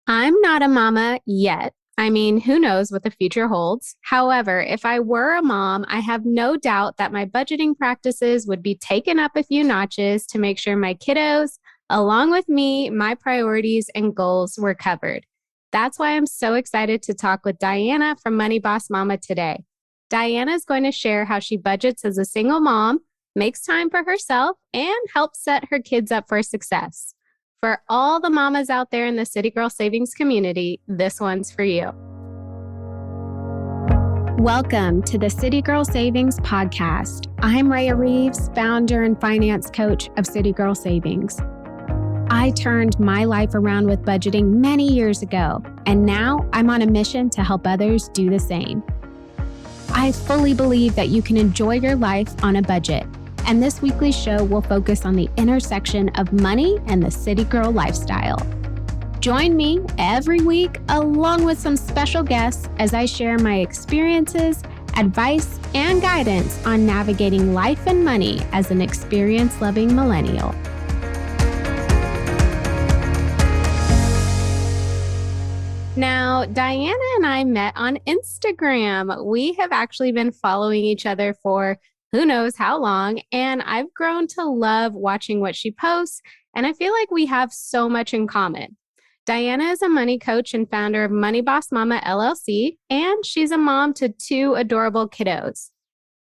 I'm not a mama yet. I mean, who knows what the future holds? However, if I were a mom, I have no doubt that my budgeting practices would be taken up a few notches to make sure my kiddos, along with me, my priorities and goals were covered. That's why I'm so excited to talk with Diana from Money Boss Mama today. Diana is going to share how she budgets as a single mom, makes time for herself, and helps set her kids up for success. For all the mamas out there in the City Girl Savings community, this one's for you. Welcome to the City Girl Savings podcast. I'm Rhea Reeves, founder and finance coach of City Girl Savings. I turned my life around with budgeting many years ago, and now I'm on a mission to help others do the same. I fully believe that you can enjoy your life on a budget. And this weekly show will focus on the intersection of money and the city girl lifestyle. Join me every week along with some special guests as I share my experiences, advice, and guidance on navigating life and money as an experience-loving millennial. Now, Diana and I met on Instagram. We have actually been following each other for who knows how long, and I've grown to love watching what she posts, and I feel like we have so much in common. Diana is a money coach and founder of Money Boss Mama LLC, and she's a mom to two adorable kiddos.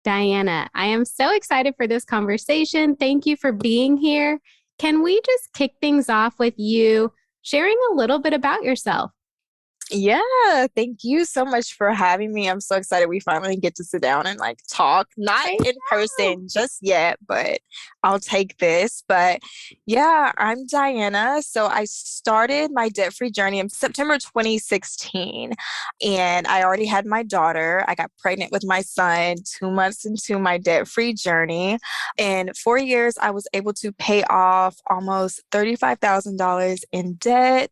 Diana, I am so excited for this conversation. Thank you for being here. Can we just kick things off with you sharing a little bit about yourself? Yeah, thank you so much for having me. I'm so excited we finally get to sit down and talk, not in person just yet, but I'll take this. But yeah, I'm Diana. So I started my debt-free journey in September 2016, and I already had my daughter. I got pregnant with my son 2 months into my debt-free journey. In 4 years, I was able to pay off almost $35,000 in debt,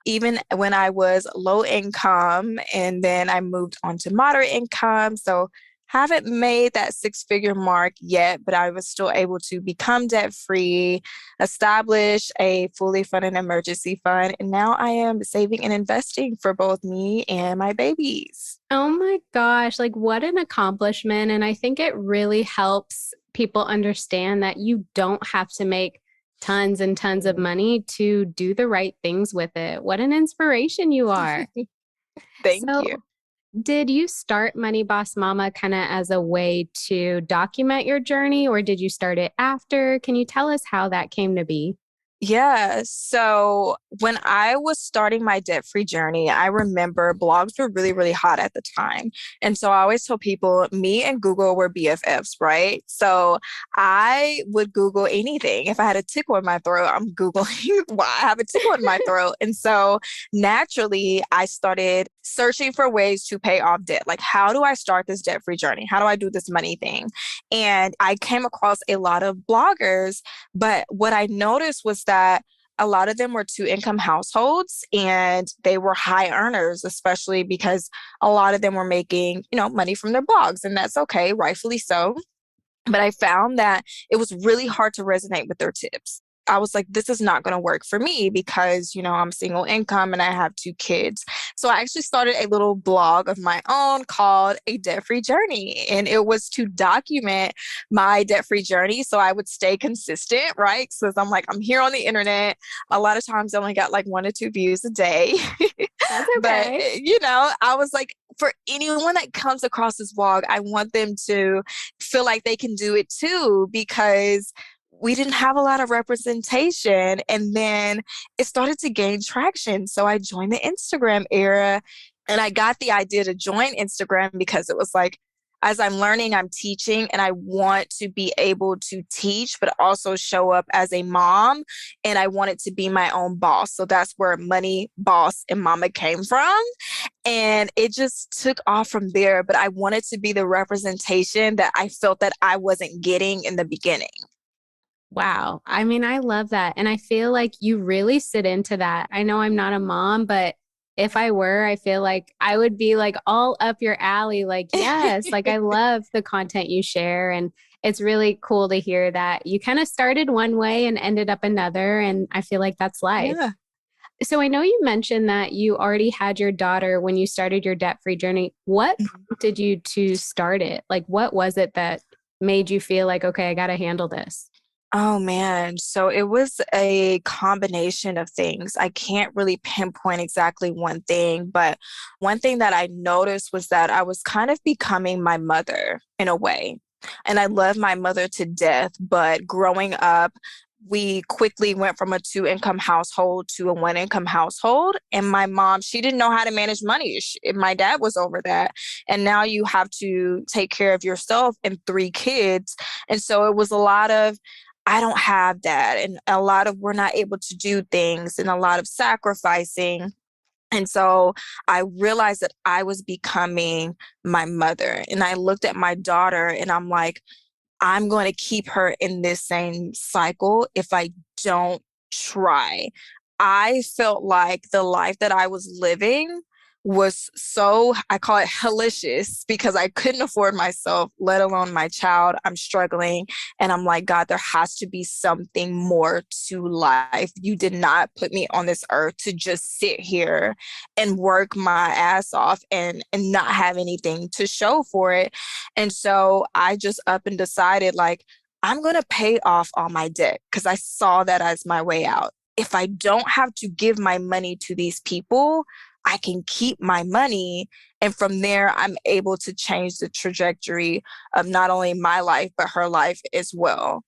even when I was low income, and then I moved on to moderate income. So haven't made that six-figure mark yet, but I was still able to become debt-free, establish a fully funded emergency fund, and now I am saving and investing for both me and my babies. Oh my gosh, like what an accomplishment. And I think it really helps people understand that you don't have to make tons and tons of money to do the right things with it. What an inspiration you are. Thank So, you. did you start Money Boss Mama kind of as a way to document your journey, or did you start it after? Can you tell us how that came to be? Yeah. So when I was starting my debt-free journey, I remember blogs were really, really hot at the time. And so I always tell people, me and Google were BFFs, right? So I would Google anything. If I had a tickle in my throat, I'm Googling why I have a tickle in my throat. And so naturally, I started searching for ways to pay off debt. Like, how do I start this debt-free journey? How do I do this money thing? And I came across a lot of bloggers, but what I noticed was that a lot of them were two income households and they were high earners, especially because a lot of them were making, money from their blogs, and that's okay, rightfully so. But I found that it was really hard to resonate with their tips. I was like, this is not going to work for me because, I'm single income and I have two kids. So I actually started a little blog of my own called A Debt-Free Journey. And it was to document my debt-free journey so I would stay consistent, right? Because I'm here on the internet. A lot of times I only got like 1 or 2 views a day. That's But, okay. I was like, for anyone that comes across this blog, I want them to feel like they can do it too, because we didn't have a lot of representation. And then it started to gain traction. So I joined the Instagram era, and I got the idea to join Instagram because it was like, as I'm learning, I'm teaching, and I want to be able to teach, but also show up as a mom. And I wanted to be my own boss. So that's where Money Boss and Mama came from. And it just took off from there. But I wanted to be the representation that I felt that I wasn't getting in the beginning. Wow. I mean, I love that. And I feel like you really sit into that. I know I'm not a mom, but if I were, I feel like I would be like all up your alley. Like, yes, like I love the content you share. And it's really cool to hear that you kind of started one way and ended up another. And I feel like that's life. Yeah. So I know you mentioned that you already had your daughter when you started your debt-free journey. What prompted you to start it? Like, what was it that made you feel like, okay, I got to handle this? Oh man, so it was a combination of things. I can't really pinpoint exactly one thing, but one thing that I noticed was that I was kind of becoming my mother in a way. And I love my mother to death, but growing up, we quickly went from a two-income household to a one-income household. And my mom, she didn't know how to manage money. My dad was over that. And now you have to take care of yourself and three kids. And so it was a lot of, I don't have that. And a lot of we're not able to do things and a lot of sacrificing. And so I realized that I was becoming my mother. And I looked at my daughter and I'm like, I'm going to keep her in this same cycle if I don't try. I felt like the life that I was living was so, I call it hellacious because I couldn't afford myself, let alone my child. I'm struggling. And I'm like, God, there has to be something more to life. You did not put me on this earth to just sit here and work my ass off and not have anything to show for it. And so I just up and decided like, I'm going to pay off all my debt because I saw that as my way out. If I don't have to give my money to these people, I can keep my money. And from there, I'm able to change the trajectory of not only my life, but her life as well.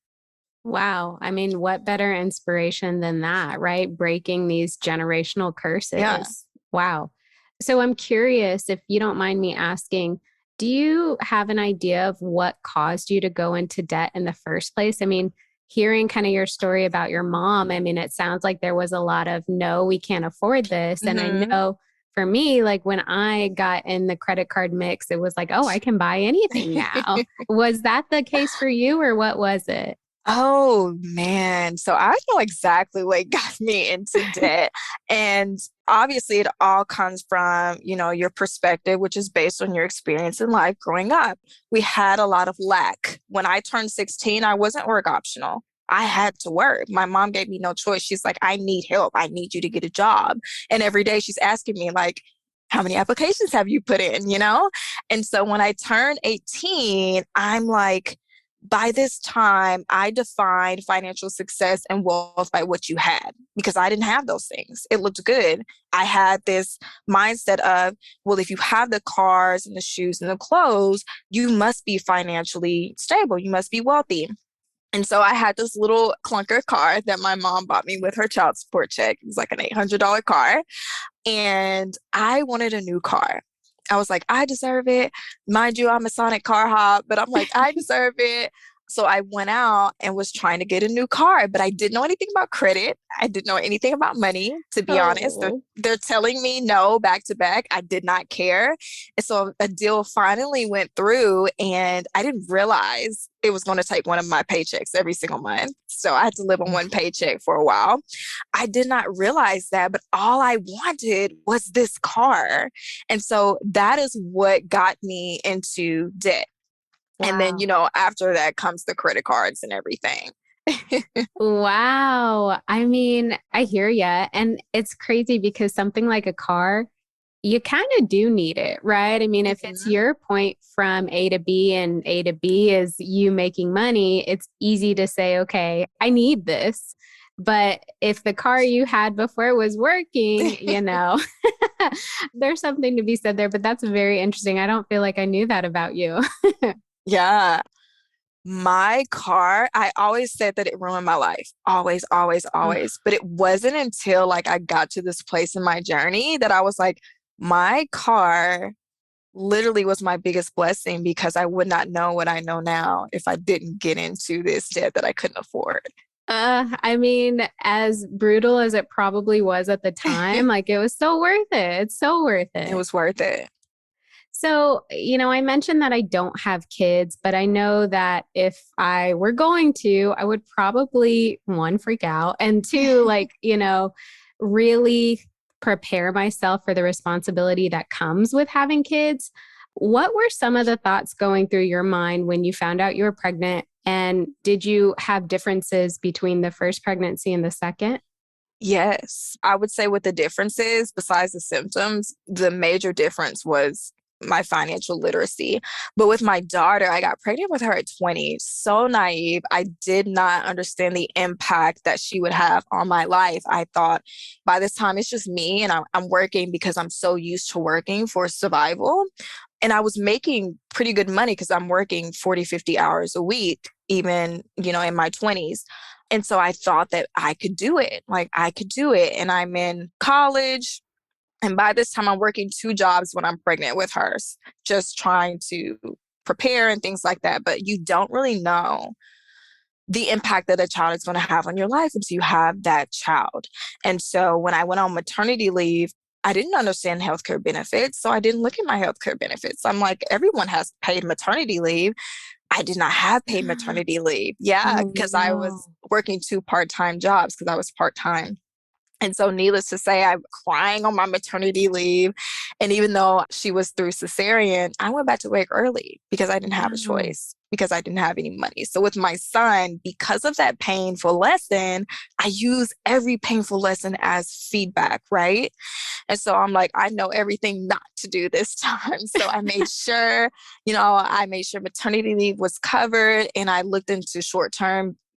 Wow. I mean, what better inspiration than that, right? Breaking these generational Yeah. curses. Wow. So I'm curious if you don't mind me asking, do you have an idea of what caused you to go into debt in the first place? I mean, hearing kind of your story about your mom, I mean, it sounds like there was a lot of no, we can't afford this. And I Hmm. know for me, like when I got in the credit card mix, it was like, oh, I can buy anything now. Was that the case for you or what was it? Oh man. So I know exactly what got me into debt. And obviously it all comes from, your perspective, which is based on your experience in life growing up. We had a lot of lack. When I turned 16, I wasn't work optional. I had to work. My mom gave me no choice. She's like, I need help. I need you to get a job. And every day she's asking me like, how many applications have you put in? And so when I turned 18, I'm like, by this time, I defined financial success and wealth by what you had because I didn't have those things. It looked good. I had this mindset of, well, if you have the cars and the shoes and the clothes, you must be financially stable. You must be wealthy. And so I had this little clunker car that my mom bought me with her child support check. It was like an $800 car. And I wanted a new car. I was like, I deserve it. Mind you, I'm a Sonic car hop, but I'm like, I deserve it. So I went out and was trying to get a new car, but I didn't know anything about credit. I didn't know anything about money, to be honest. They're, Oh, they're telling me no back to back. I did not care. And so a deal finally went through, and I didn't realize it was going to take one of my paychecks every single month. So I had to live on one paycheck for a while. I did not realize that, but all I wanted was this car. And so that is what got me into debt. And then, wow. after that comes the credit cards and everything. Wow. I mean, I hear ya. And it's crazy because something like a car, you kind of do need it, right? I mean, if it's Mhm. your point from A to B and A to B is you making money, it's easy to say, okay, I need this. But if the car you had before was working, there's something to be said there. But that's very interesting. I don't feel like I knew that about you. Yeah. My car, I always said that it ruined my life. Always, always, always. But it wasn't until like I got to this place in my journey that I was like, my car literally was my biggest blessing because I would not know what I know now if I didn't get into this debt that I couldn't afford. I mean, as brutal as it probably was at the time, like it was so worth it. It's so worth It it. was worth it. So, I mentioned that I don't have kids, but I know that if I were going to, I would probably one, freak out, and two, like, really prepare myself for the responsibility that comes with having kids. What were some of the thoughts going through your mind when you found out you were pregnant? And did you have differences between the first pregnancy and the second? Yes. I would say what the difference is, besides the symptoms, the major difference was my financial literacy. But with my daughter, I got pregnant with her at 20. So naive. I did not understand the impact that she would have on my life. I thought by this time it's just me and I'm working because I'm so used to working for survival. And I was making pretty good money because I'm working 40, 50 hours a week, even, in my 20s. And so I thought that I could do it. Like I could do it. And I'm in college. And by this time, I'm working two jobs when I'm pregnant with her, just trying to prepare and things like that. But you don't really know the impact that a child is going to have on your life until you have that child. And so when I went on maternity leave, I didn't understand healthcare benefits. So I didn't look at my healthcare benefits. I'm like, everyone has paid maternity leave. I did not have paid maternity leave. Yeah, Oh, because I no. was working two part-time jobs because I was part-time. And so, needless to say, I'm crying on my maternity leave. And even though she was through cesarean, I went back to work early because I didn't have a Wow. choice, because I didn't have any money. So, with my son, because of that painful lesson, I use every painful lesson as feedback, right? And so I'm like, I know everything not to do this time. So I made sure maternity leave was covered, and I looked into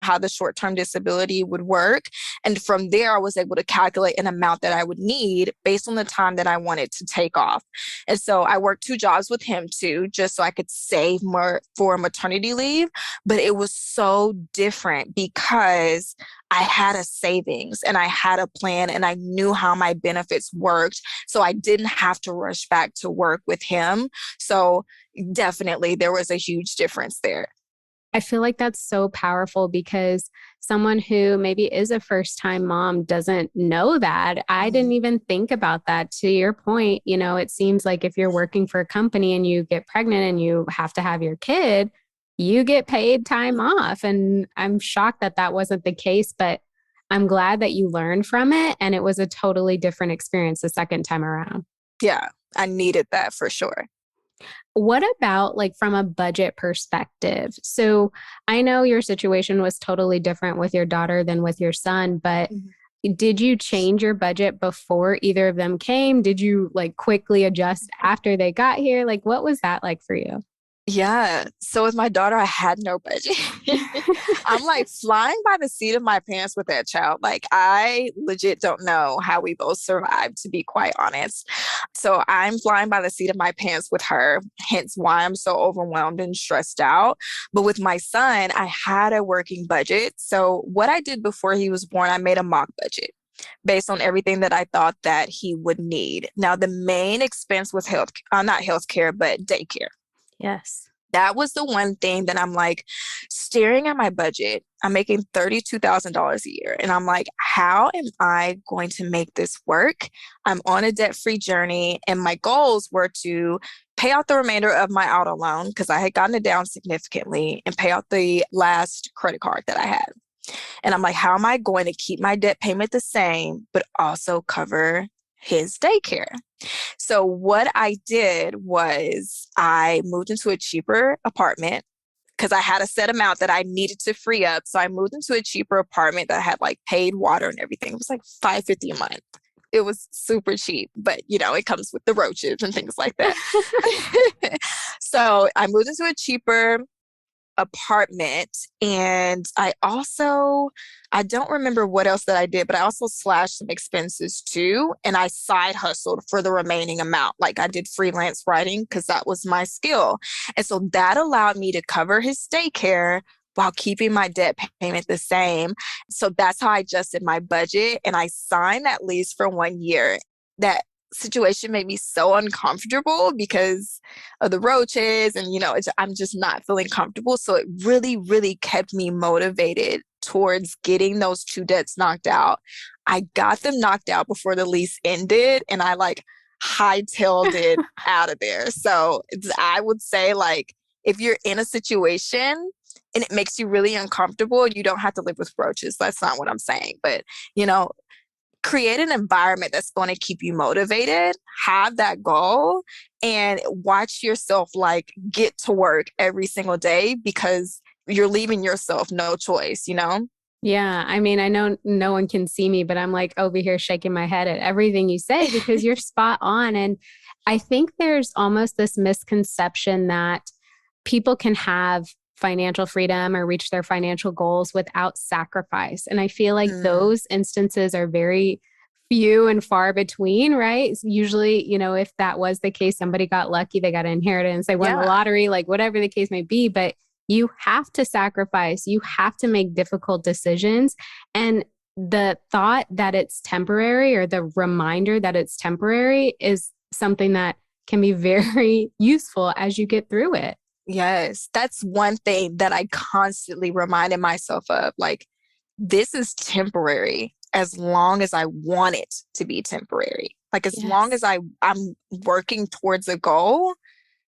how the short-term disability would work. And from there, I was able to calculate an amount that I would need based on the time that I wanted to take off. And so I worked two jobs with him too, just so I could save more for maternity leave. But it was so different because I had a savings and I had a plan and I knew how my benefits worked. So I didn't have to rush back to work with him. So definitely there was a huge difference there. I feel like that's so powerful because someone who maybe is a first time mom doesn't know that. I didn't Mhm. even think about that. To your point, it seems like if you're working for a company and you get pregnant and you have to have your kid, you get paid time off. And I'm shocked that that wasn't the case, but I'm glad that you learned from it. And it was a totally different experience the second time around. Yeah, I needed that for sure. What about like from a budget perspective? So I know your situation was totally different with your daughter than with your son, but Mhm. did you change your budget before either of them came? Did you like quickly adjust after they got here? Like, what was that like for you? Yeah. So with my daughter, I had no budget. I'm like flying by the seat of my pants with that child. Like I legit don't know how we both survived, to be quite honest. So I'm flying by the seat of my pants with her, hence why I'm so overwhelmed and stressed out. But with my son, I had a working budget. So what I did before he was born, I made a mock budget based on everything that I thought that he would need. Now, the main expense was not healthcare, but daycare. Yes. That was the one thing that I'm like staring at my budget. I'm making $32,000 a year. And I'm like, how am I going to make this work? I'm on a debt free journey. And my goals were to pay out the remainder of my auto loan because I had gotten it down significantly and pay out the last credit card that I had. And I'm like, how am I going to keep my debt payment the same, but also cover his daycare? So what I did was I moved into a cheaper apartment because I had a set amount that I needed to free up. So I moved into a cheaper apartment that had like paid water and everything. It was like $550 a month. It was super cheap, but it comes with the roaches and things like that. So I moved into a cheaper apartment. And I don't remember what else that I did, but I also slashed some expenses too. And I side hustled for the remaining amount. Like I did freelance writing because that was my skill. And so that allowed me to cover his daycare while keeping my debt payment the same. So that's how I adjusted my budget. And I signed that lease for 1 year. That situation made me so uncomfortable because of the roaches and I'm just not feeling comfortable. So it really, really kept me motivated towards getting those two debts knocked out. I got them knocked out before the lease ended and I like hightailed it out of there. So I would say like if you're in a situation and it makes you really uncomfortable, you don't have to live with roaches. That's not what I'm saying. But you know, create an environment that's going to keep you motivated, have that goal, and watch yourself like get to work every single day because you're leaving yourself no choice, you know? Yeah. I mean, I know no one can see me, but I'm like over here shaking my head at everything you say because you're spot on. And I think there's almost this misconception that people can have financial freedom or reach their financial goals without sacrifice. And I feel like Mm, those instances are very few and far between, right? It's usually, if that was the case, somebody got lucky, they got an inheritance, they won the yeah. lottery, like whatever the case may be. But you have to sacrifice, you have to make difficult decisions. And the thought that it's temporary or the reminder that it's temporary is something that can be very useful as you get through it. Yes. That's one thing that I constantly reminded myself of. Like, this is temporary as long as I want it to be temporary. Like, as long as Yes. I'm working towards a goal,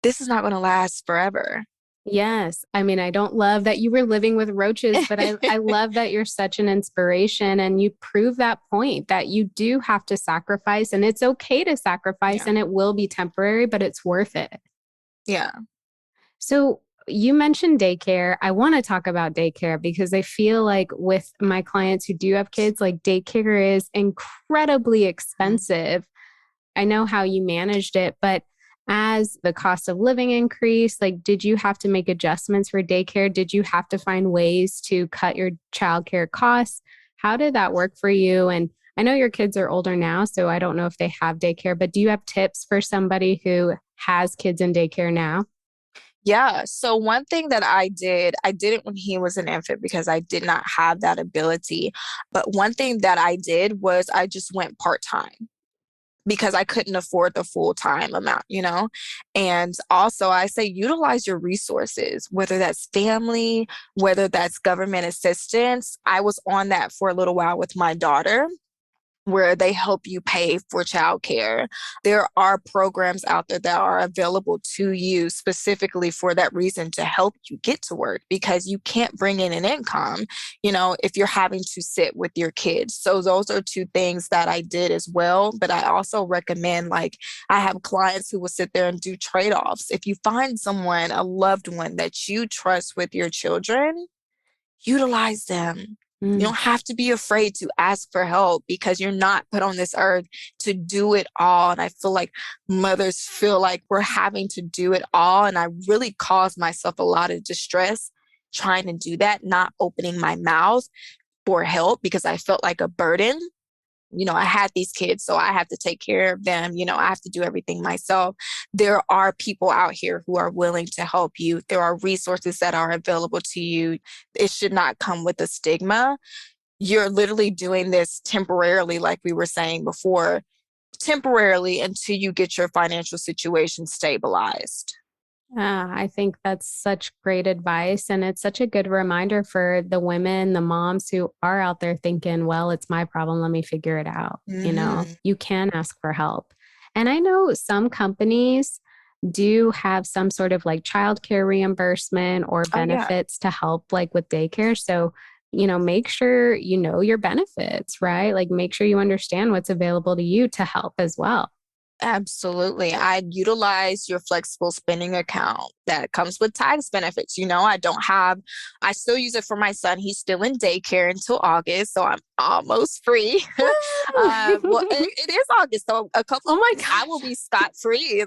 this is not going to last forever. Yes. I mean, I don't love that you were living with roaches, but I love that you're such an inspiration and you prove that point that you do have to sacrifice and it's okay to sacrifice Yeah. and it will be temporary, but it's worth it. Yeah. So you mentioned daycare. I want to talk about daycare because I feel like with my clients who do have kids, like daycare is incredibly Mhm. expensive. I know how you managed it, but as the cost of living increased, like, did you have to make adjustments for daycare? Did you have to find ways to cut your childcare costs? How did that work for you? And I know your kids are older now, so I don't know if they have daycare, but do you have tips for somebody who has kids in daycare now? Yeah. So one thing that I did it when he was an infant because I did not have that ability. But one thing that I did was I just went part-time because I couldn't afford the full-time amount. And also I say utilize your resources, whether that's family, whether that's government assistance. I was on that for a little while with my daughter where they help you pay for childcare. There are programs out there that are available to you specifically for that reason to help you get to work because you can't bring in an income, if you're having to sit with your kids. So those are two things that I did as well. But I also recommend, like, I have clients who will sit there and do trade-offs. If you find someone, a loved one that you trust with your children, utilize them. You Mm, don't have to be afraid to ask for help because you're not put on this earth to do it all. And I feel like mothers feel like we're having to do it all. And I really caused myself a lot of distress trying to do that, not opening my mouth for help because I felt like a burden. I had these kids, so I have to take care of them. I have to do everything myself. There are people out here who are willing to help you. There are resources that are available to you. It should not come with a stigma. You're literally doing this temporarily, like we were saying before, temporarily until you get your financial situation stabilized. I think that's such great advice. And it's such a good reminder for the women, the moms who are out there thinking, well, it's my problem. Let me figure it out. Hmm. You can ask for help. And I know some companies do have some sort of like childcare reimbursement or Oh, yeah. benefits to help like with daycare. So, make sure you know your benefits, right? Like make sure you understand what's available to you to help as well. Absolutely. I utilize your flexible spending account that comes with tax benefits. I still use it for my son. He's still in daycare until August, so I'm almost free. Well, Woo! it is August, so a couple Oh of my weeks I will gosh. be scot free,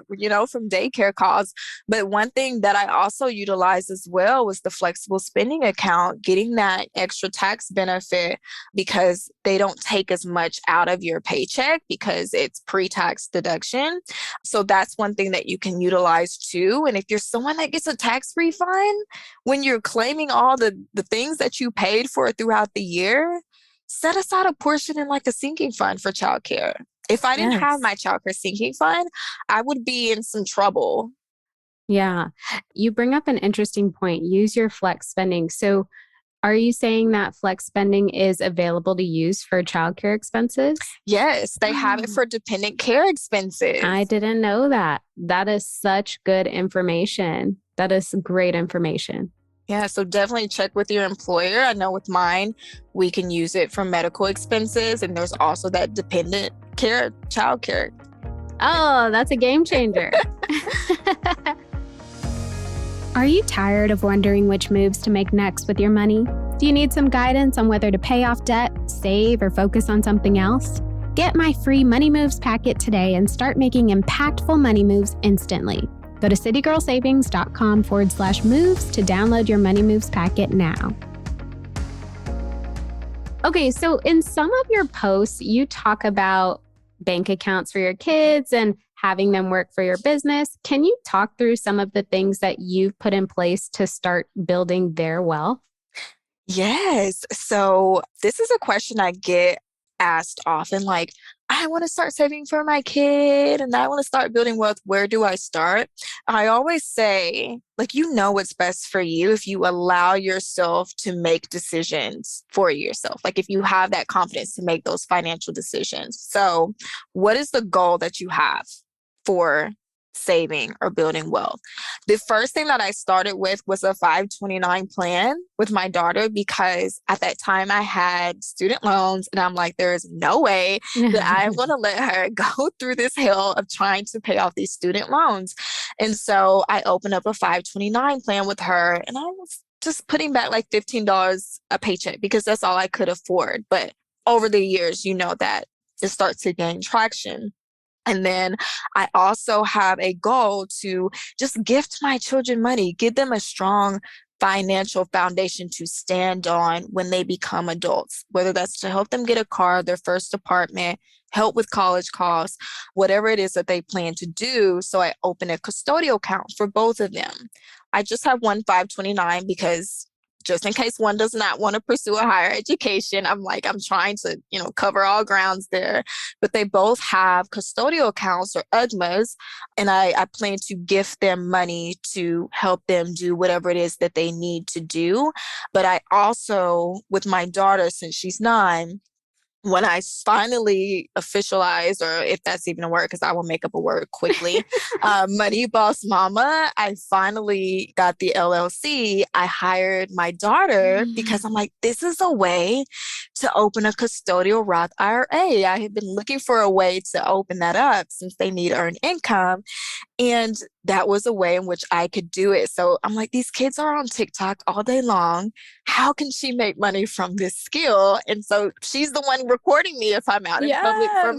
from daycare costs. But one thing that I also utilized as well was the flexible spending account, getting that extra tax benefit because they don't take as much out of your paycheck because it's pre-tax deduction. So that's one thing that you can utilize too. And if you're someone that gets a tax refund when you're claiming all the things that you paid for throughout the year, set aside a portion in like a sinking fund for childcare. If I didn't have Yes. my childcare sinking fund, I would be in some trouble. Yeah. You bring up an interesting point. Use your flex spending. So, are you saying that flex spending is available to use for childcare expenses? Yes, they have it for dependent care I expenses. didn't know that. That is such good information. That is great information. Yeah, so definitely check with your employer. I know with mine, we can use it for medical expenses, and there's also that dependent care, child care. Oh, that's a game changer. Are you tired of wondering which moves to make next with your money? Do you need some guidance on whether to pay off debt, save, or focus on something else? Get my free Money Moves packet today and start making impactful money moves instantly. Go to citygirlsavings.com/moves to download your Money Moves packet now. Okay, so in some of your posts, you talk about bank accounts for your kids and having them work for your business. Can you talk through some of the things that you've put in place to start building their wealth? Yes. So this is a question I get asked often, like, I want to start saving for my kid and I want to start building wealth. Where do I start? I always say, like, you know what's best for you if you allow yourself to make decisions for yourself. Like if you have that confidence to make those financial decisions. So what is the goal that you have for saving or building wealth? The first thing that I started with was a 529 plan with my daughter because at that time I had student loans and I'm like, there is no way that I'm going to let her go through this hill of trying to pay off these student loans. And so I opened up a 529 plan with her and I was just putting back like $15 a paycheck because that's all I could afford. But over the years, you know that it starts to gain traction. And then I also have a goal to just gift my children money, give them a strong financial foundation to stand on when they become adults, whether that's to help them get a car, their first apartment, help with college costs, whatever it is that they plan to do. So I open a custodial account for both of them. I just have one 529 because just in case one does not want to pursue a higher education, I'm trying to, cover all grounds there. But they both have custodial accounts or UGMAs, and I plan to gift them money to help them do whatever it is that they need to do. But I also, with my daughter, since she's 9, when I finally officialized, or if that's even a word, because I will make up a word quickly, Money Boss Mama, I finally got the LLC. I hired my daughter because I'm like, this is a way to open a custodial Roth IRA. I had been looking for a way to open that up since they need earned income. And that was a way in which I could do it. So I'm like, these kids are on TikTok all day long. How can she make money from this skill? And so she's the one recording me if I'm out in public for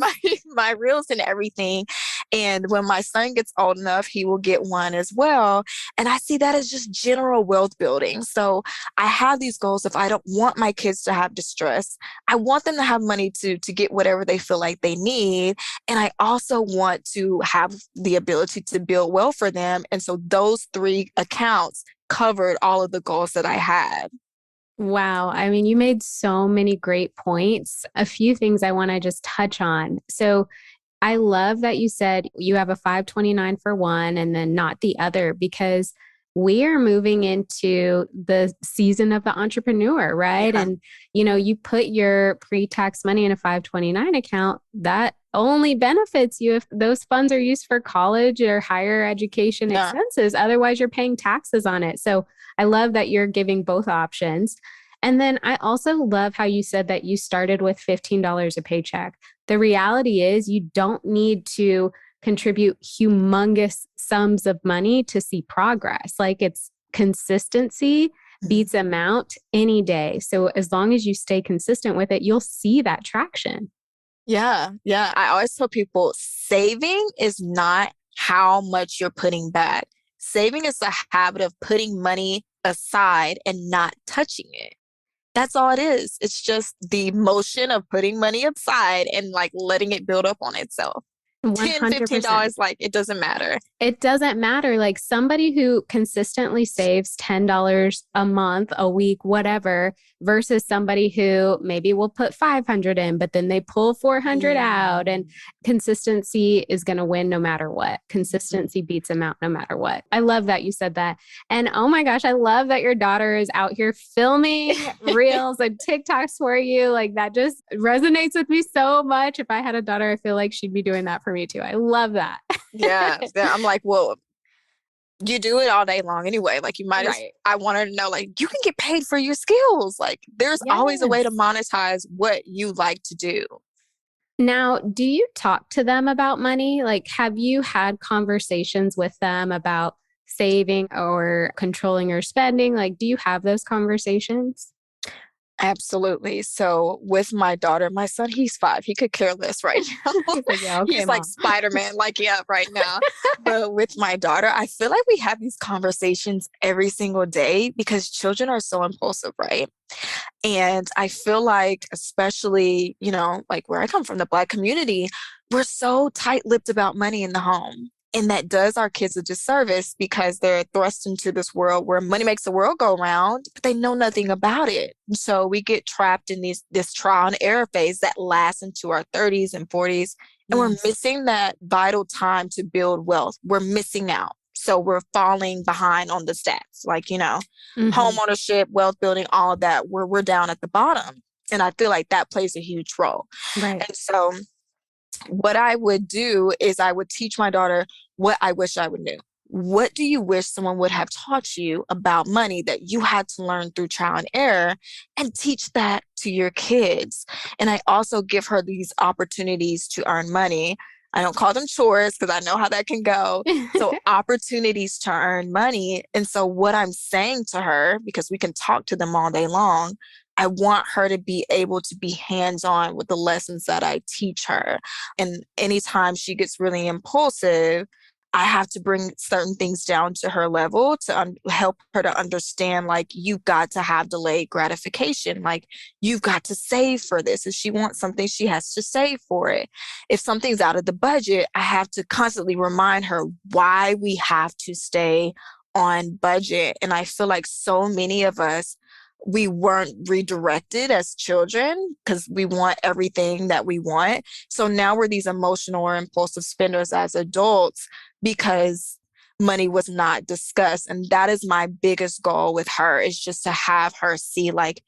my reels and everything. And when my son gets old enough, he will get one as well. And I see that as just general wealth building. So I have these goals. If I don't want my kids to have distress, I want them to have money to get whatever they feel like they need. And I also want to have the ability to build wealth for them. And so those 3 accounts covered all of the goals that I had. Wow. I mean, you made so many great points. A few things I want to just touch on. So I love that you said you have a 529 for one and then not the other, because we are moving into the season of the entrepreneur, right? Yeah. And, you put your pre-tax money in a 529 account, that only benefits you if those funds are used for college or higher education expenses. Otherwise, you're paying taxes on it. So I love that you're giving both options. And then I also love how you said that you started with $15 a paycheck. The reality is you don't need to contribute humongous sums of money to see progress. Like it's consistency beats amount any day. So as long as you stay consistent with it, you'll see that traction. Yeah. Yeah. I always tell people saving is not how much you're putting back. Saving is the habit of putting money aside and not touching it. That's all it is. It's just the motion of putting money aside and like letting it build up on itself. 100%. $10, $15, like it doesn't matter. It doesn't matter. Like somebody who consistently saves $10 a month, a week, whatever, versus somebody who maybe will put 500 in, but then they pull 400 out, and consistency is going to win no matter what. Consistency beats amount no matter what. I love that you said that. And oh my gosh, I love that your daughter is out here filming reels and TikToks for you. Like that just resonates with me so much. If I had a daughter, I feel like she'd be doing that for me too. I love that. Yeah. I'm like, well, you do it all day long anyway. Like you might I want her to know, like, you can get paid for your skills. Like there's always a way to monetize what you like to do. Now, do you talk to them about money? Like, have you had conversations with them about saving or controlling your spending? Like, do you have those conversations? Absolutely. So with my daughter, my son, he's 5. He could care less right now. He's like, yeah, okay, He's like mom. Spider-Man, like, yeah, right now. But with my daughter, I feel like we have these conversations every single day because children are so impulsive, right? And I feel like, especially, like where I come from, the Black community, we're so tight-lipped about money in the home. And that does our kids a disservice because they're thrust into this world where money makes the world go round, but they know nothing about it. So we get trapped in this trial and error phase that lasts into our 30s and 40s. And we're Yes. missing that vital time to build wealth. We're missing out. So we're falling behind on the stats, like, home ownership, wealth building, all of that, where we're down at the bottom. And I feel like that plays a huge role. Right. And so what I would do is I would teach my daughter what I wish I would know. What do you wish someone would have taught you about money that you had to learn through trial and error, and teach that to your kids? And I also give her these opportunities to earn money. I don't call them chores because I know how that can go. So opportunities to earn money. And so what I'm saying to her, because we can talk to them all day long, I want her to be able to be hands-on with the lessons that I teach her. And anytime she gets really impulsive, I have to bring certain things down to her level to help her to understand, like, you've got to have delayed gratification. Like, you've got to save for this. If she wants something, she has to save for it. If something's out of the budget, I have to constantly remind her why we have to stay on budget. And I feel like so many of us, we weren't redirected as children because we want everything that we want. So now we're these emotional or impulsive spenders as adults because money was not discussed. And that is my biggest goal with her, is just to have her see, like,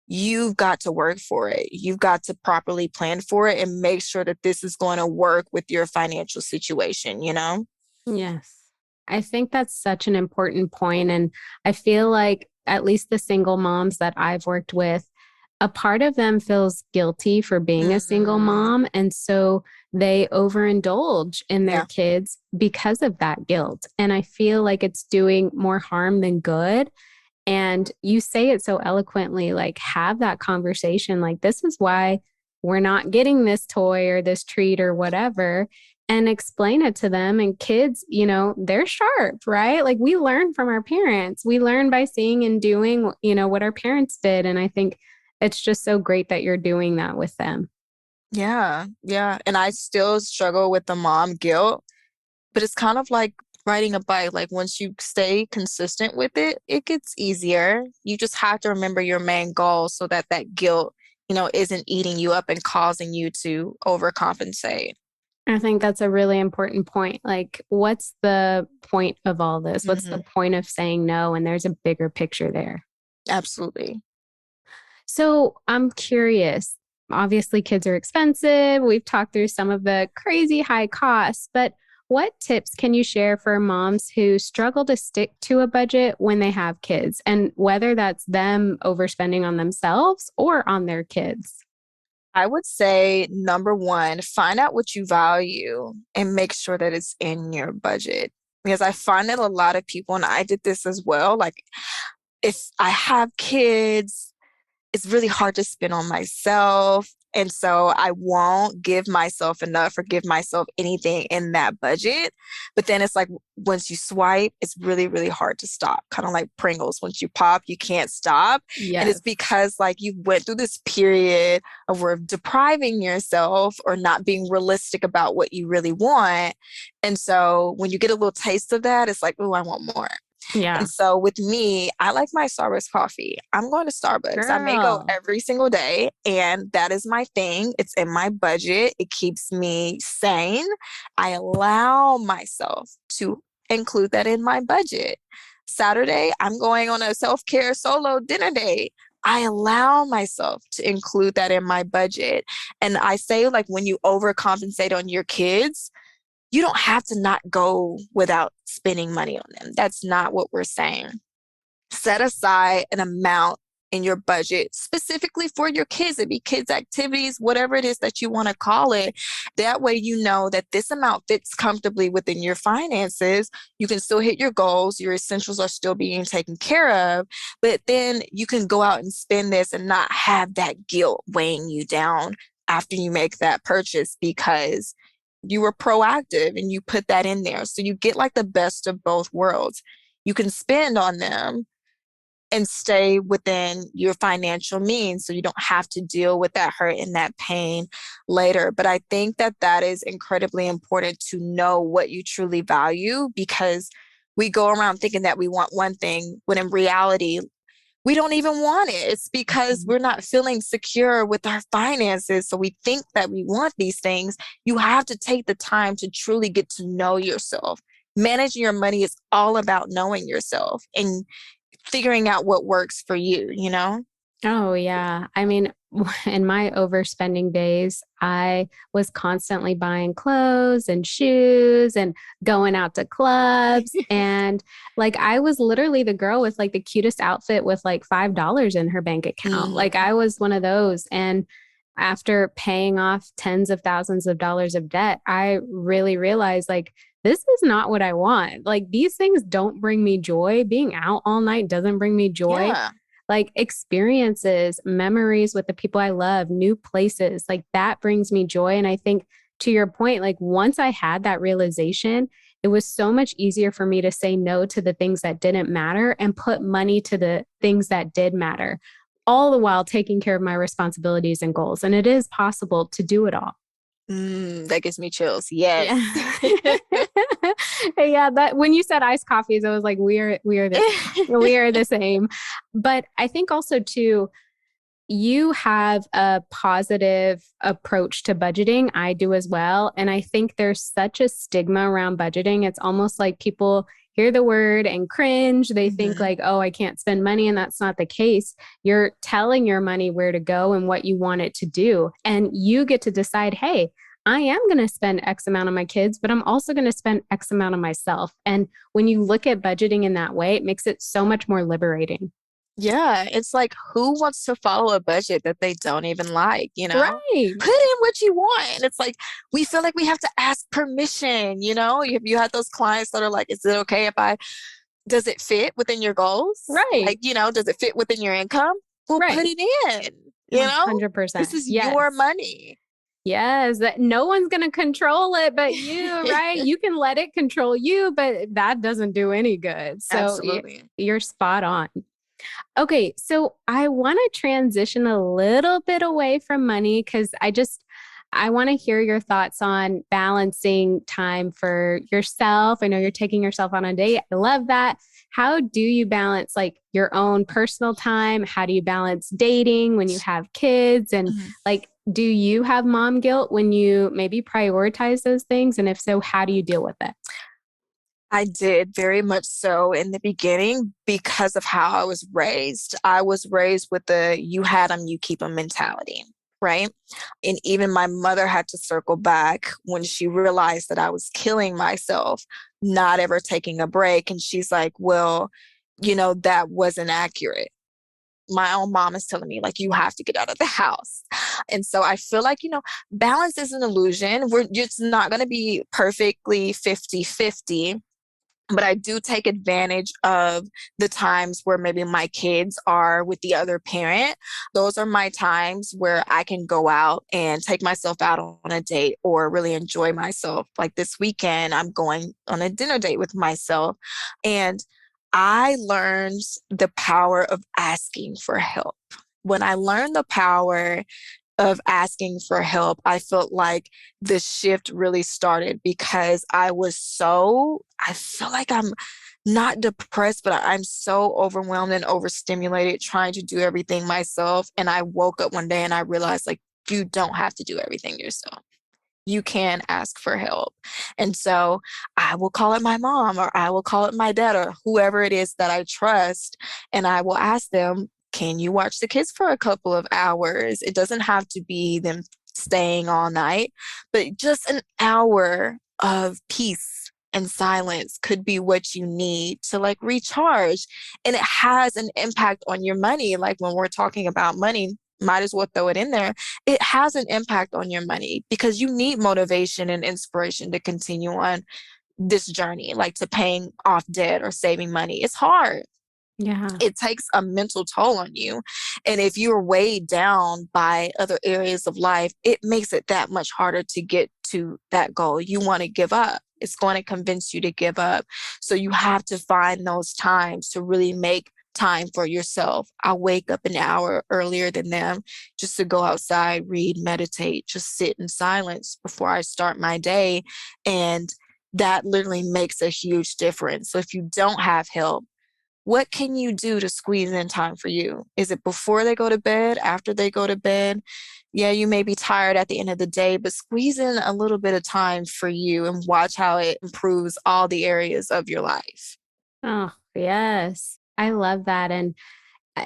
you've got to work for it. You've got to properly plan for it and make sure that this is going to work with your financial situation, Yes. I think that's such an important point. And I feel like at least the single moms that I've worked with, a part of them feels guilty for being a single Mm, mom. And so they overindulge in their yeah. kids because of that guilt. And I feel like it's doing more harm than good. And you say it so eloquently, like, have that conversation. Like, this is why we're not getting this toy or this treat or whatever, and explain it to them. And kids, they're sharp, right? Like, we learn from our parents. We learn by seeing and doing, what our parents did. And I think it's just so great that you're doing that with them. Yeah. Yeah. And I still struggle with the mom guilt, but it's kind of like riding a bike. Like, once you stay consistent with it, it gets easier. You just have to remember your main goal so that that guilt, isn't eating you up and causing you to overcompensate. I think that's a really important point. Like, what's the point of all this? What's the Hmm. point of saying no? And there's a bigger picture there. Absolutely. So I'm curious. Obviously, kids are expensive. We've talked through some of the crazy high costs, but what tips can you share for moms who struggle to stick to a budget when they have kids, and whether that's them overspending on themselves or on their kids? I would say, number one, find out what you value and make sure that it's in your budget. Because I find that a lot of people, and I did this as well, like, if I have kids, it's really hard to spend on myself. And so I won't give myself enough or give myself anything in that budget. But then it's like, once you swipe, it's really, really hard to stop. Kind of like Pringles. Once you pop, you can't stop. And it's Yes. because, like, you went through this period of where depriving yourself or not being realistic about what you really want. And so when you get a little taste of that, it's like, oh, I want more. Yeah. And so with me, I like my Starbucks coffee. I'm going to Starbucks. I may go Girl. every single day, and that is my thing. It's in my budget. It keeps me sane. I allow myself to include that in my budget. Saturday, I'm going on a self-care solo dinner day. I allow myself to include that in my budget. And I say, like, when you overcompensate on your kids, you don't have to not go without spending money on them. That's not what we're saying. Set aside an amount in your budget specifically for your kids. It be kids activities, whatever it is that you want to call it. That way, you know that this amount fits comfortably within your finances. You can still hit your goals. Your essentials are still being taken care of, but then you can go out and spend this and not have that guilt weighing you down after you make that purchase because you were proactive and you put that in there. So you get like the best of both worlds. You can spend on them and stay within your financial means so you don't have to deal with that hurt and that pain later. But I think that that is incredibly important to know what you truly value, because we go around thinking that we want one thing when in reality we don't even want it. It's because we're not feeling secure with our finances. So we think that we want these things. You have to take the time to truly get to know yourself. Managing your money is all about knowing yourself and figuring out what works for you, you know? Oh, yeah. I mean, in my overspending days, I was constantly buying clothes and shoes and going out to clubs. And like, I was literally the girl with like the cutest outfit with like $5 in her bank account. Like, Mm. I was one of those. And after paying off tens of thousands of dollars of debt, I really realized like, this is not what I want. Like, these things don't bring me joy. Being out all night doesn't bring me joy. Yeah. Like experiences, memories with the people I love, new places, like that brings me joy. And I think to your point, like once I had that realization, it was so much easier for me to say no to the things that didn't matter and put money to the things that did matter, all the while taking care of my responsibilities and goals. And it is possible to do it all. That gives me chills. Yes. Yeah. Yeah, that when you said iced coffees, I was like, we are the same. But I think also too, you have a positive approach to budgeting. I do as well. And I think there's such a stigma around budgeting. It's almost like people hear the word and cringe. They think Mhm. like, oh, I can't spend money. And that's not the case. You're telling your money where to go and what you want it to do. And you get to decide, hey, I am going to spend X amount on my kids, but I'm also going to spend X amount on myself. And when you look at budgeting in that way, it makes it so much more liberating. Yeah, it's like who wants to follow a budget that they don't even like, you know? Right. Put in what you want. And it's like we feel like we have to ask permission, you know? You had those clients that are like, is it okay if I does it fit within your goals? Right. Like, you know, does it fit within your income? Well, put Right. it in, you know? This 100%. is your Yes. money. Yes. That no one's going to control it but you, right? You can let it control you, but that doesn't do any good. So Absolutely. you're spot on. Okay. So I want to transition a little bit away from money because I want to hear your thoughts on balancing time for yourself. I know you're taking yourself on a date. I love that. How do you balance like your own personal time? How do you balance dating when you have kids? And Mhm. like, do you have mom guilt when you maybe prioritize those things? And if so, how do you deal with it? I did very much so in the beginning because of how I was raised. I was raised with the you had them, you keep them mentality, right? And even my mother had to circle back when she realized that I was killing myself, not ever taking a break. And she's like, well, you know, that wasn't accurate. My own mom is telling me, like, you have to get out of the house. And so I feel like, you know, balance is an illusion. We're just not going to be perfectly 50-50, but I do take advantage of the times where maybe my kids are with the other parent. Those are my times where I can go out and take myself out on a date or really enjoy myself. Like this weekend, I'm going on a dinner date with myself. And I learned the power of asking for help. When I learned the power of asking for help, I felt like the shift really started because I feel like I'm not depressed, but I'm so overwhelmed and overstimulated trying to do everything myself. And I woke up one day and I realized like, you don't have to do everything yourself. You can ask for help. And so I will call it my mom or I will call it my dad or whoever it is that I trust. And I will ask them, can you watch the kids for a couple of hours? It doesn't have to be them staying all night, but just an hour of peace and silence could be what you need to like recharge. And it has an impact on your money. Like when we're talking about money, might as well throw it in there. It has an impact on your money because you need motivation and inspiration to continue on this journey, like to paying off debt or saving money. It's hard. Yeah. It takes a mental toll on you. And if you're weighed down by other areas of life, it makes it that much harder to get to that goal. You want to give up. It's going to convince you to give up. So you have to find those times to really make time for yourself. I wake up an hour earlier than them just to go outside, read, meditate, just sit in silence before I start my day. And that literally makes a huge difference. So if you don't have help, what can you do to squeeze in time for you? Is it before they go to bed, after they go to bed? Yeah, you may be tired at the end of the day, but squeeze in a little bit of time for you and watch how it improves all the areas of your life. Oh, yes. I love that. And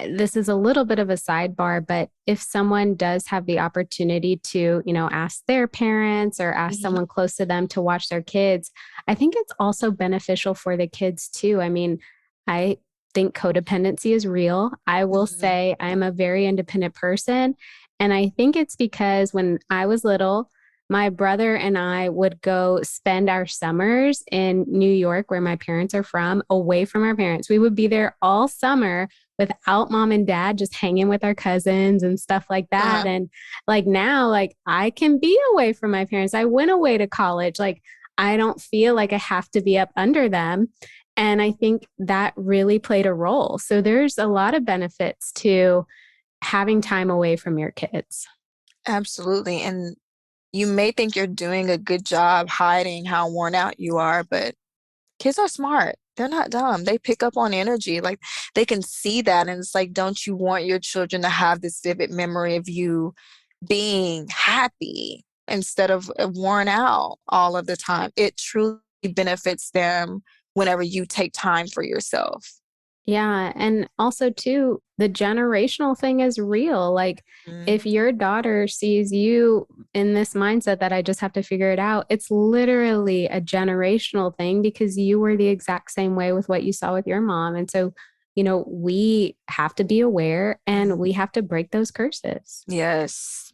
this is a little bit of a sidebar, but if someone does have the opportunity to, ask their parents or ask Mhm, someone close to them to watch their kids, I think it's also beneficial for the kids too. I mean, I think codependency is real. I will mhm, say I'm a very independent person. And I think it's because when I was little, my brother and I would go spend our summers in New York, where my parents are from, away from our parents. We would be there all summer without mom and dad, just hanging with our cousins and stuff like that. uh-huh. And like now, like I can be away from my parents. I went away to college. Like I don't feel like I have to be up under them. And I think that really played a role. So there's a lot of benefits to having time away from your kids. Absolutely. And you may think you're doing a good job hiding how worn out you are, but kids are smart. They're not dumb. They pick up on energy. Like they can see that. And it's like, don't you want your children to have this vivid memory of you being happy instead of worn out all of the time? It truly benefits them whenever you take time for yourself. Yeah. And also, too, the generational thing is real. Like, Mm, if your daughter sees you in this mindset that I just have to figure it out, it's literally a generational thing because you were the exact same way with what you saw with your mom. And so, we have to be aware and mhm. we have to break those curses. Yes.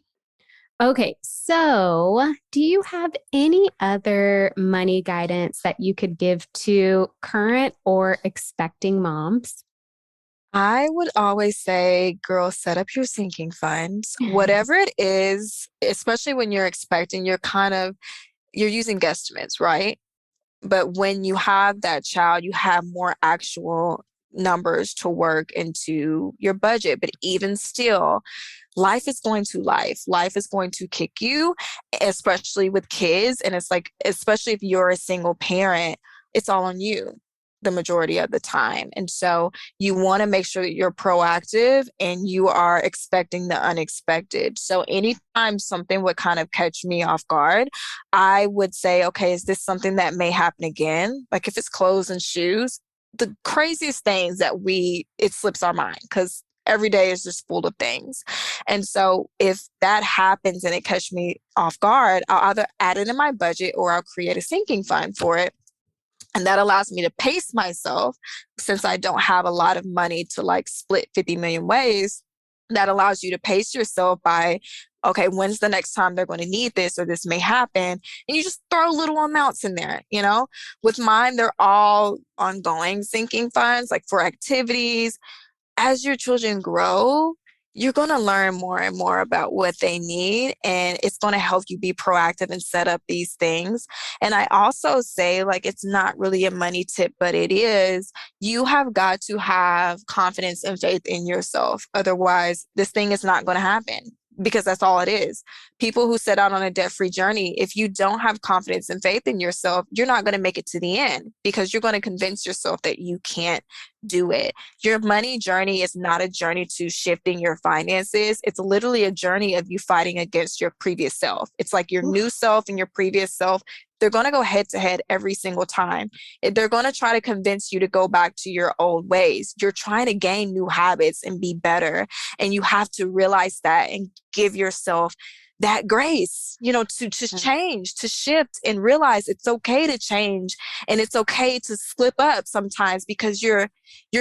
Okay, so do you have any other money guidance that you could give to current or expecting moms? I would always say, girls, set up your sinking funds. Whatever it is, especially when you're expecting, you're using guesstimates, right? But when you have that child, you have more actual numbers to work into your budget. But even still, life is going to life. Life is going to kick you, especially with kids. And it's like, especially if you're a single parent, it's all on you the majority of the time. And so you want to make sure that you're proactive and you are expecting the unexpected. So anytime something would kind of catch me off guard, I would say, okay, is this something that may happen again? Like if it's clothes and shoes, the craziest things it slips our mind because every day is just full of things. And so if that happens and it catches me off guard, I'll either add it in my budget or I'll create a sinking fund for it. And that allows me to pace myself since I don't have a lot of money to like split 50 million ways. That allows you to pace yourself by, okay, when's the next time they're going to need this or this may happen? And you just throw little amounts in there, you know? With mine, they're all ongoing sinking funds, like for activities, as your children grow, you're going to learn more and more about what they need, and it's going to help you be proactive and set up these things. And I also say, like, it's not really a money tip, but it is. You have got to have confidence and faith in yourself. Otherwise, this thing is not going to happen because that's all it is. People who set out on a debt free journey, if you don't have confidence and faith in yourself, you're not going to make it to the end because you're going to convince yourself that you can't do it. Your money journey is not a journey to shifting your finances. It's literally a journey of you fighting against your previous self. It's like your new self and your previous self. They're going to go head to head every single time. They're going to try to convince you to go back to your old ways. You're trying to gain new habits and be better. And you have to realize that and give yourself that grace, to change, to shift and realize it's okay to change and it's okay to slip up sometimes because you're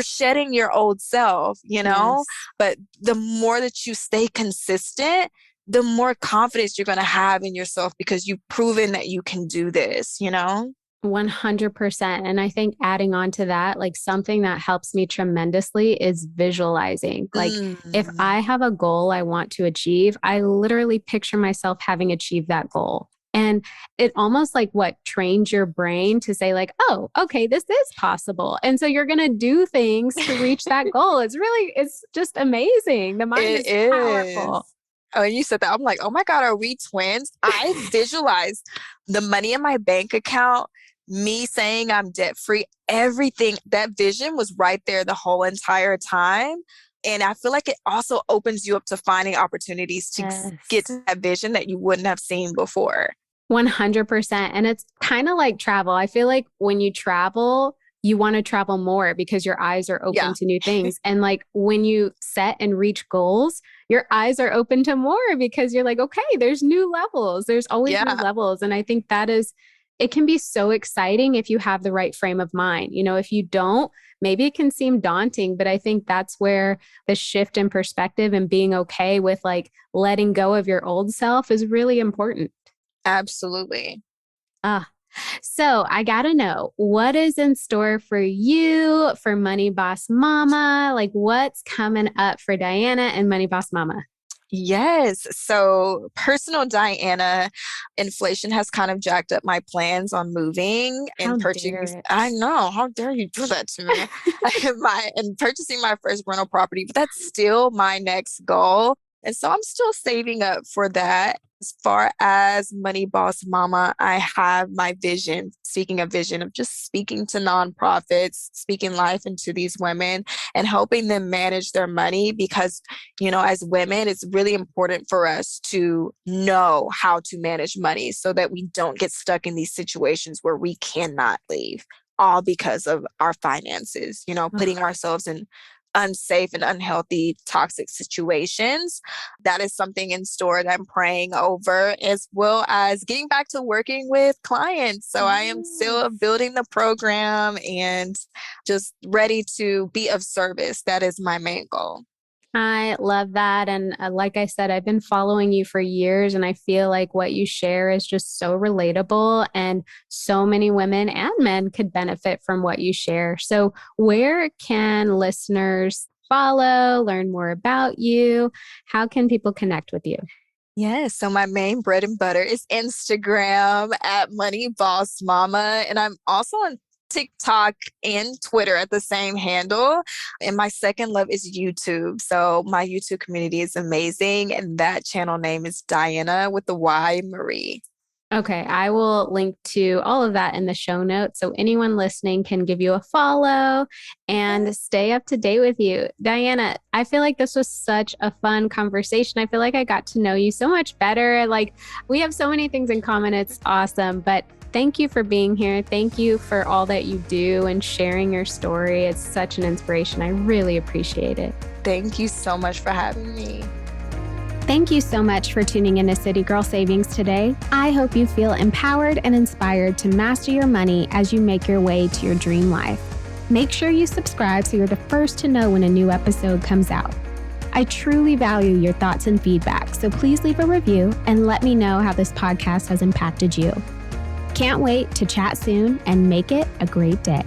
shedding your old self, Yes. but the more that you stay consistent, the more confidence you're going to have in yourself because you've proven that you can do this, 100%. And I think adding on to that, like something that helps me tremendously is visualizing. Like if I have a goal I want to achieve, I literally picture myself having achieved that goal. And it almost like trains your brain to say like, oh, okay, this is possible. And so you're going to do things to reach that goal. It's just amazing. The mind is powerful. Oh, and you said that. I'm like, oh my God, are we twins? I visualized the money in my bank account, me saying I'm debt free, everything. That vision was right there the whole entire time. And I feel like it also opens you up to finding opportunities to get to that vision that you wouldn't have seen before. 100%. And it's kind of like travel. I feel like when you travel, you want to travel more because your eyes are open to new things. And like when you set and reach goals, your eyes are open to more because you're like, okay, there's new levels. There's always new levels. And I think it can be so exciting if you have the right frame of mind. If you don't, maybe it can seem daunting, but I think that's where the shift in perspective and being okay with like letting go of your old self is really important. Absolutely. So I got to know, what is in store for you, for Money Boss Mama? Like what's coming up for Dyana and Money Boss Mama? Yes. So personal Dyana, inflation has kind of jacked up my plans on moving and purchasing. I know. How dare you do that to me? And purchasing my first rental property, but that's still my next goal. And so I'm still saving up for that. As far as Money Boss Mama, I have my vision, speaking of vision, of just speaking to nonprofits, speaking life into these women and helping them manage their money because, as women, it's really important for us to know how to manage money so that we don't get stuck in these situations where we cannot leave, all because of our finances, putting ourselves in unsafe and unhealthy, toxic situations. That is something in store that I'm praying over, as well as getting back to working with clients. So I am still building the program and just ready to be of service. That is my main goal. I love that. And like I said, I've been following you for years and I feel like what you share is just so relatable and so many women and men could benefit from what you share. So where can listeners follow, learn more about you? How can people connect with you? Yes. So my main bread and butter is Instagram at Money Boss Mama. And I'm also on TikTok and Twitter at the same handle. And my second love is YouTube. So my YouTube community is amazing. And that channel name is Dyana with the Y Marie. Okay, I will link to all of that in the show notes so anyone listening can give you a follow and stay up to date with you. Dyana, I feel like this was such a fun conversation. I feel like I got to know you so much better. Like we have so many things in common. It's awesome. But thank you for being here. Thank you for all that you do and sharing your story. It's such an inspiration. I really appreciate it. Thank you so much for having me. Thank you so much for tuning into City Girl Savings today. I hope you feel empowered and inspired to master your money as you make your way to your dream life. Make sure you subscribe so you're the first to know when a new episode comes out. I truly value your thoughts and feedback, so please leave a review and let me know how this podcast has impacted you. Can't wait to chat soon and make it a great day.